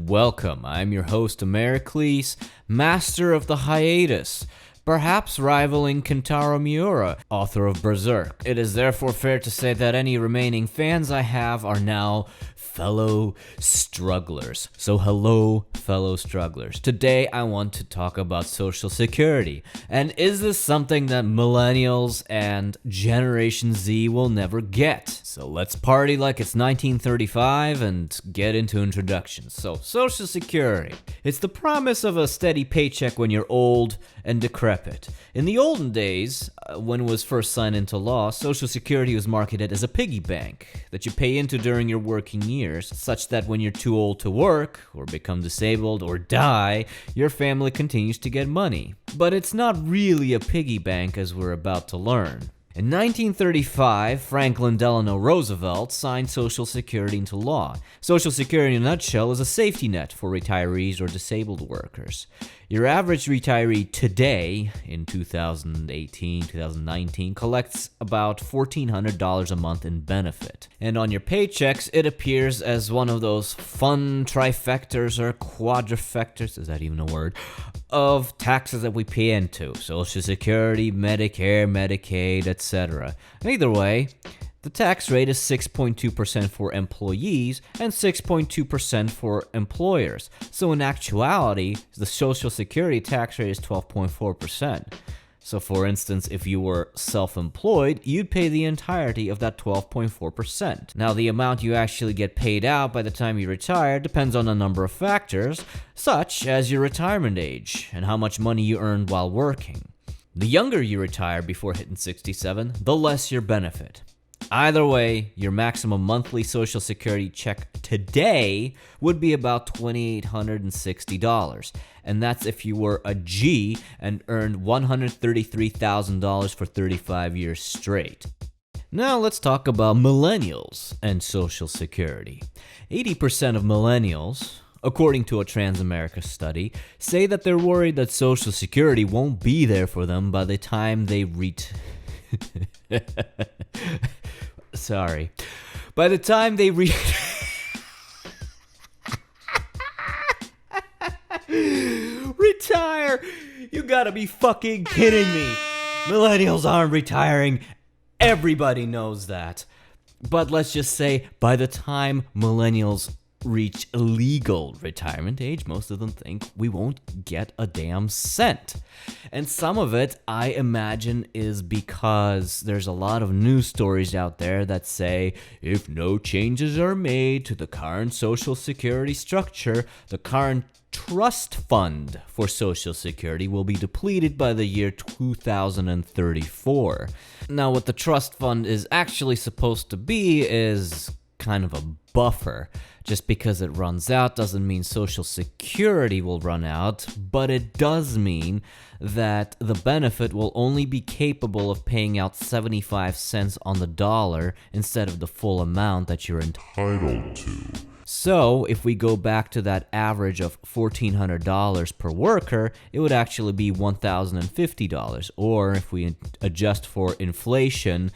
and welcome. I'm your host, Americles, master of the hiatus, perhaps rivaling Kentaro Miura, author of Berserk. It is therefore fair to say that any remaining fans I have are now fellow strugglers. So hello, fellow strugglers. Today I want to talk about Social Security. And is this something that Millennials and Generation Z will never get? So let's party like it's 1935 and get into introductions. So, Social Security. It's the promise of a steady paycheck when you're old and decrepit. In the olden days, when it was first signed into law, Social Security was marketed as a piggy bank that you pay into during your working years, such that when you're too old to work, or become disabled, or die, your family continues to get money. But it's not really a piggy bank, as we're about to learn. In 1935, Franklin Delano Roosevelt signed Social Security into law. Social Security, in a nutshell, is a safety net for retirees or disabled workers. Your average retiree today, in 2018, 2019, collects about $1,400 a month in benefit. And on your paychecks, it appears as one of those fun trifectors or quadrifectors, is that even a word, of taxes that we pay into. Social Security, Medicare, Medicaid, etc. Either way, the tax rate is 6.2% for employees and 6.2% for employers. So in actuality, the Social Security tax rate is 12.4%. So for instance, if you were self-employed, you'd pay the entirety of that 12.4%. Now, the amount you actually get paid out by the time you retire depends on a number of factors, such as your retirement age and how much money you earned while working. The younger you retire before hitting 67, the less your benefit. Either way, your maximum monthly Social Security check today would be about $2,860. And that's if you were a G and earned $133,000 for 35 years straight. Now let's talk about Millennials and Social Security. 80% of Millennials, according to a Transamerica study, say that they're worried that Social Security won't be there for them by the time they By the time they retire. You gotta be fucking kidding me. Millennials aren't retiring. Everybody knows that. But let's just say by the time millennials reach legal retirement age, most of them think we won't get a damn cent. And some of it, I imagine, is because there's a lot of news stories out there that say if no changes are made to the current Social Security structure, the current trust fund for Social Security will be depleted by the year 2034. Now, what the trust fund is actually supposed to be is kind of a buffer. Just because it runs out doesn't mean Social Security will run out, but it does mean that the benefit will only be capable of paying out 75 cents on the dollar instead of the full amount that you're entitled to. So, if we go back to that average of $1,400 per worker, it would actually be $1,050, or if we adjust for inflation,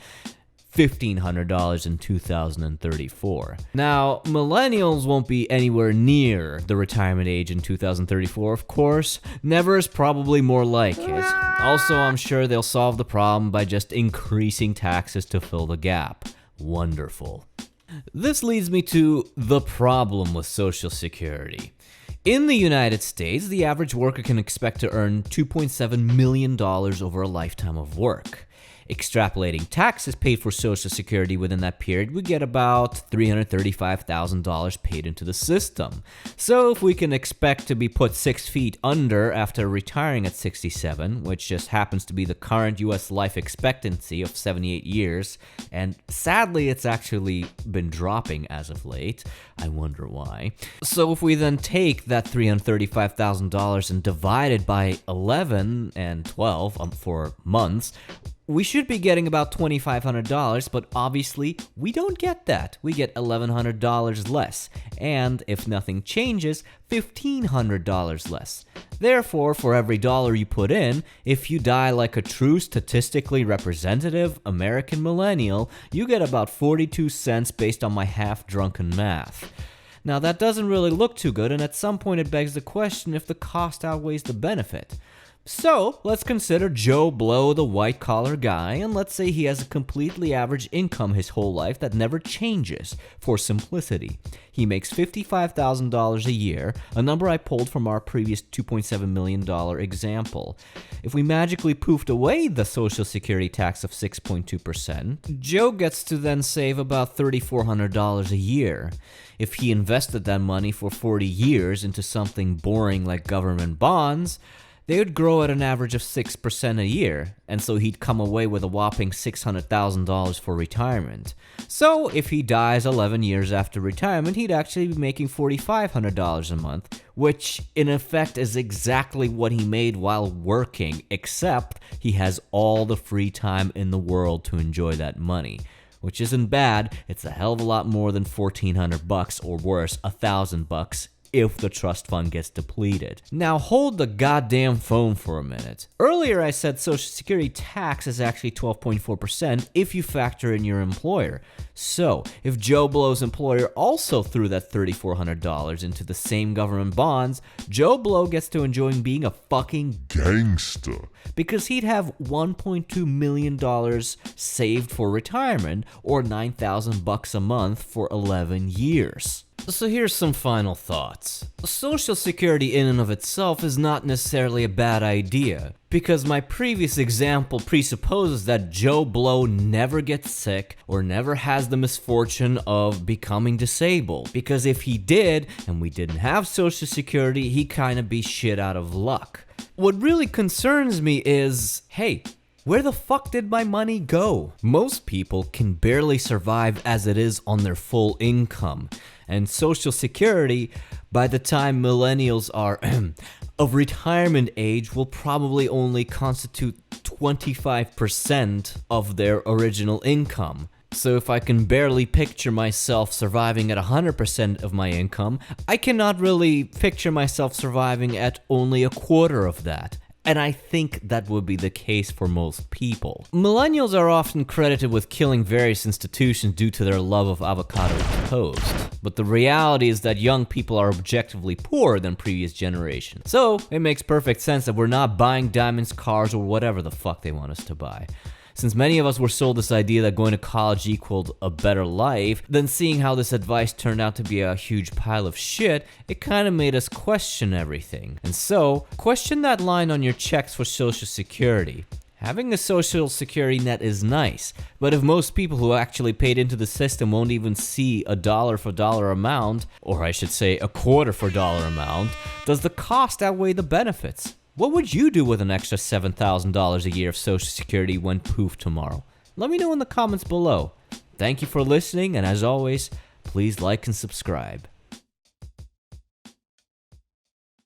$1,500 in 2034. Now, millennials won't be anywhere near the retirement age in 2034, of course. Never is probably more like it. Also, I'm sure they'll solve the problem by just increasing taxes to fill the gap. Wonderful. This leads me to the problem with Social Security. In the United States, the average worker can expect to earn $2.7 million over a lifetime of work. Extrapolating taxes paid for Social Security within that period, we get about $335,000 paid into the system. So if we can expect to be put 6 feet under after retiring at 67, which just happens to be the current US life expectancy of 78 years, and sadly it's actually been dropping as of late, I wonder why. So if we then take that $335,000 and divide it by 11 and 12 for months, we should be getting about $2,500, but obviously we don't get that. We get $1,100 less, and if nothing changes, $1,500 less. Therefore, for every dollar you put in, if you die like a true statistically representative American millennial, you get about 42 cents based on my half-drunken math. Now that doesn't really look too good, and at some point it begs the question if the cost outweighs the benefit. So, let's consider Joe Blow, the white-collar guy, and let's say he has a completely average income his whole life that never changes, for simplicity. He makes $55,000 a year, a number I pulled from our previous $2.7 million example. If we magically poofed away the Social Security tax of 6.2%, Joe gets to then save about $3,400 a year. If he invested that money for 40 years into something boring like government bonds, they would grow at an average of 6% a year, and so he'd come away with a whopping $600,000 for retirement. So, if he dies 11 years after retirement, he'd actually be making $4,500 a month, which in effect is exactly what he made while working, except he has all the free time in the world to enjoy that money. Which isn't bad, it's a hell of a lot more than $1,400 or worse, $1,000 if the trust fund gets depleted. Now hold the goddamn phone for a minute. Earlier I said Social Security tax is actually 12.4% if you factor in your employer. So, if Joe Blow's employer also threw that $3,400 into the same government bonds, Joe Blow gets to enjoy being a fucking gangster. Because he'd have $1.2 million saved for retirement, or $9,000 a month for 11 years. So here's some final thoughts. Social Security in and of itself is not necessarily a bad idea, because my previous example presupposes that Joe Blow never gets sick or never has the misfortune of becoming disabled, because if he did, and we didn't have Social Security, he'd kinda be shit out of luck. What really concerns me is, hey, where the fuck did my money go? Most people can barely survive as it is on their full income. And Social Security, by the time millennials are of retirement age, will probably only constitute 25% of their original income. So if I can barely picture myself surviving at 100% of my income, I cannot really picture myself surviving at only a quarter of that. And I think that would be the case for most people. Millennials are often credited with killing various institutions due to their love of avocado toast. But the reality is that young people are objectively poorer than previous generations. So it makes perfect sense that we're not buying diamonds, cars, or whatever the fuck they want us to buy. Since many of us were sold this idea that going to college equaled a better life, then seeing how this advice turned out to be a huge pile of shit, it kind of made us question everything. And so, question that line on your checks for Social Security. Having a Social Security net is nice, but if most people who actually paid into the system won't even see a dollar for dollar amount, or I should say a quarter for dollar amount, does the cost outweigh the benefits? What would you do with an extra $7,000 a year of Social Security when poof tomorrow? Let me know in the comments below. Thank you for listening, and as always, please like and subscribe.